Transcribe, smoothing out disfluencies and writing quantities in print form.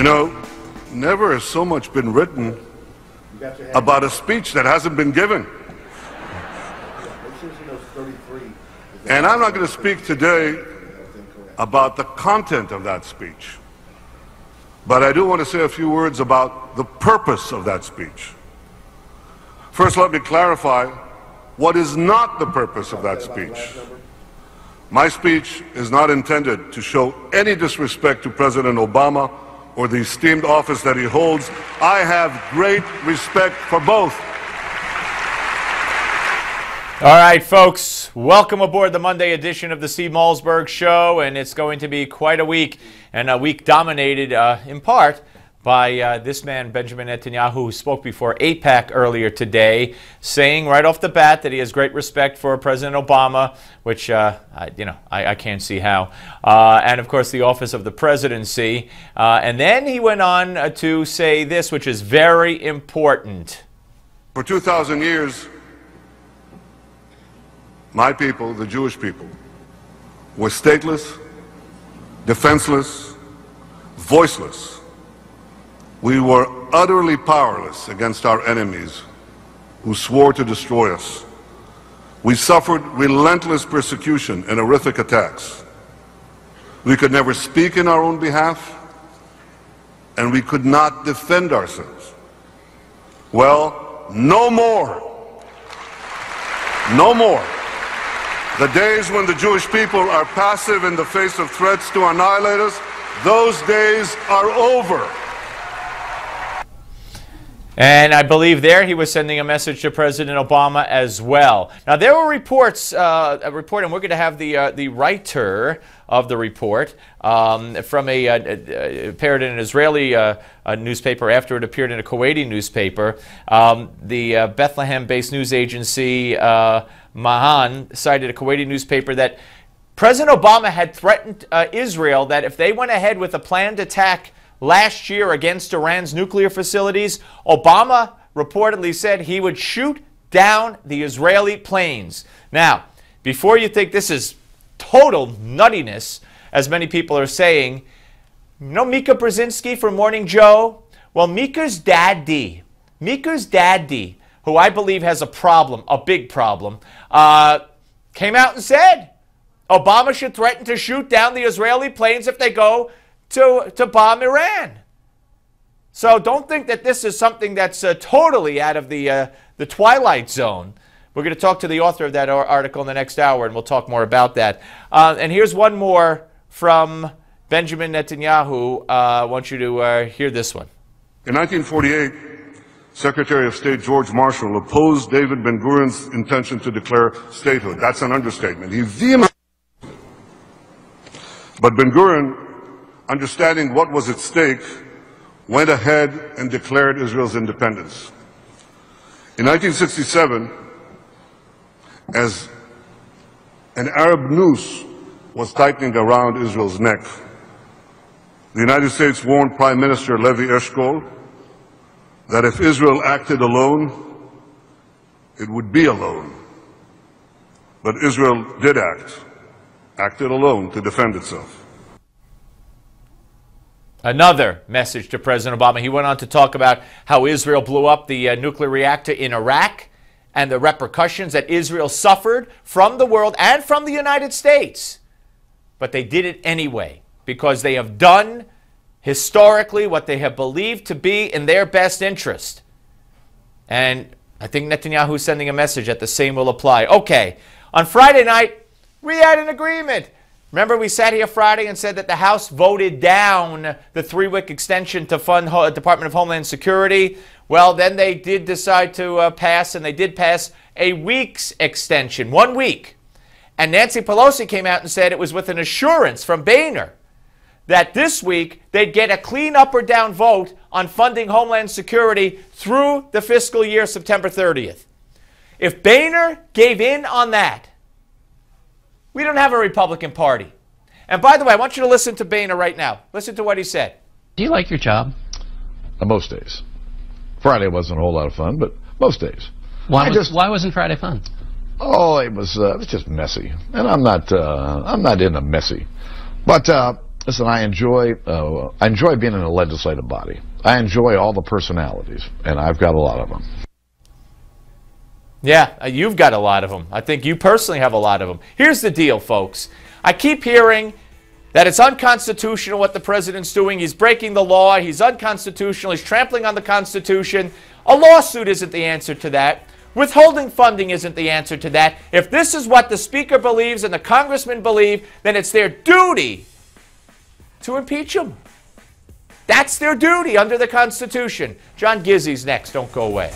know, never has so much been written about a speech that hasn't been given. And I'm not going to speak today about the content of that speech, but I do want to say a few words about the purpose of that speech. First, let me clarify what is not the purpose of that speech. My speech is not intended to show any disrespect to President Obama or the esteemed office that he holds. I have great respect for both. All right, folks, welcome aboard the Monday edition of the Steve Malzberg Show, and it's going to be quite a week, and a week dominated in part by this man, Benjamin Netanyahu, who spoke before AIPAC earlier today, saying right off the bat that he has great respect for President Obama, which, I can't see how, and, of course, the office of the presidency. And then he went on to say this, which is very important. For 2,000 years, my people, the Jewish people, were stateless, defenseless, voiceless. We were utterly powerless against our enemies who swore to destroy us. We suffered relentless persecution and horrific attacks. We could never speak in our own behalf, and we could not defend ourselves. Well, no more. No more. The days when the Jewish people are passive in the face of threats to annihilate us, those days are over. And I believe there he was sending a message to President Obama as well. Now, there were reports, and we're going to have the writer of the report from appeared in an Israeli newspaper after it appeared in a Kuwaiti newspaper. The Bethlehem-based news agency Mahan cited a Kuwaiti newspaper that President Obama had threatened Israel that if they went ahead with a planned attack last year against Iran's nuclear facilities, Obama reportedly said he would shoot down the Israeli planes. Now, before you think this is total nuttiness, as many people are saying, you know Mika Brzezinski from Morning Joe? Well, Mika's daddy, who I believe has a problem, a big problem, came out and said Obama should threaten to shoot down the Israeli planes if they go to bomb Iran. So don't think that this is something that's totally out of the twilight zone. We're going to talk to the author of that article in the next hour, and we'll talk more about that. And here's one more from Benjamin Netanyahu. I want you to hear this one. In 1948, Secretary of State George Marshall opposed David Ben-Gurion's intention to declare statehood. That's an understatement. He vehemently. But Ben-Gurion, understanding what was at stake, went ahead and declared Israel's independence. In 1967, as an Arab noose was tightening around Israel's neck, the United States warned Prime Minister Levi Eshkol that if Israel acted alone, it would be alone. But Israel did acted alone to defend itself. Another message to President Obama. He went on to talk about how Israel blew up the nuclear reactor in Iraq and the repercussions that Israel suffered from the world and from the United States. But they did it anyway because they have done historically what they have believed to be in their best interest. And I think Netanyahu is sending a message that the same will apply. Okay, on Friday night, we had an agreement. Remember, we sat here Friday and said that the House voted down the 3-week extension to fund Department of Homeland Security. Well, then they did decide to pass, and they did pass a week's extension, 1 week. And Nancy Pelosi came out and said it was with an assurance from Boehner that this week they'd get a clean up or down vote on funding Homeland Security through the fiscal year September 30th. If Boehner gave in on that, we don't have a Republican Party. And by the way, I want you to listen to Boehner right now. Listen to what he said. Do you like your job? Most days. Friday wasn't a whole lot of fun, but most days. Why wasn't Friday fun? Oh, it was just messy, and I'm not into messy. But Listen, I enjoy being in a legislative body. I enjoy all the personalities, and I've got a lot of them. Yeah, you've got a lot of them. I think you personally have a lot of them. Here's the deal, folks. I keep hearing that it's unconstitutional what the president's doing. He's breaking the law. He's unconstitutional. He's trampling on the Constitution. A lawsuit isn't the answer to that. Withholding funding isn't the answer to that. If this is what the Speaker believes and the congressmen believe, then it's their duty to impeach him. That's their duty under the Constitution. John Gizzi's next. Don't go away.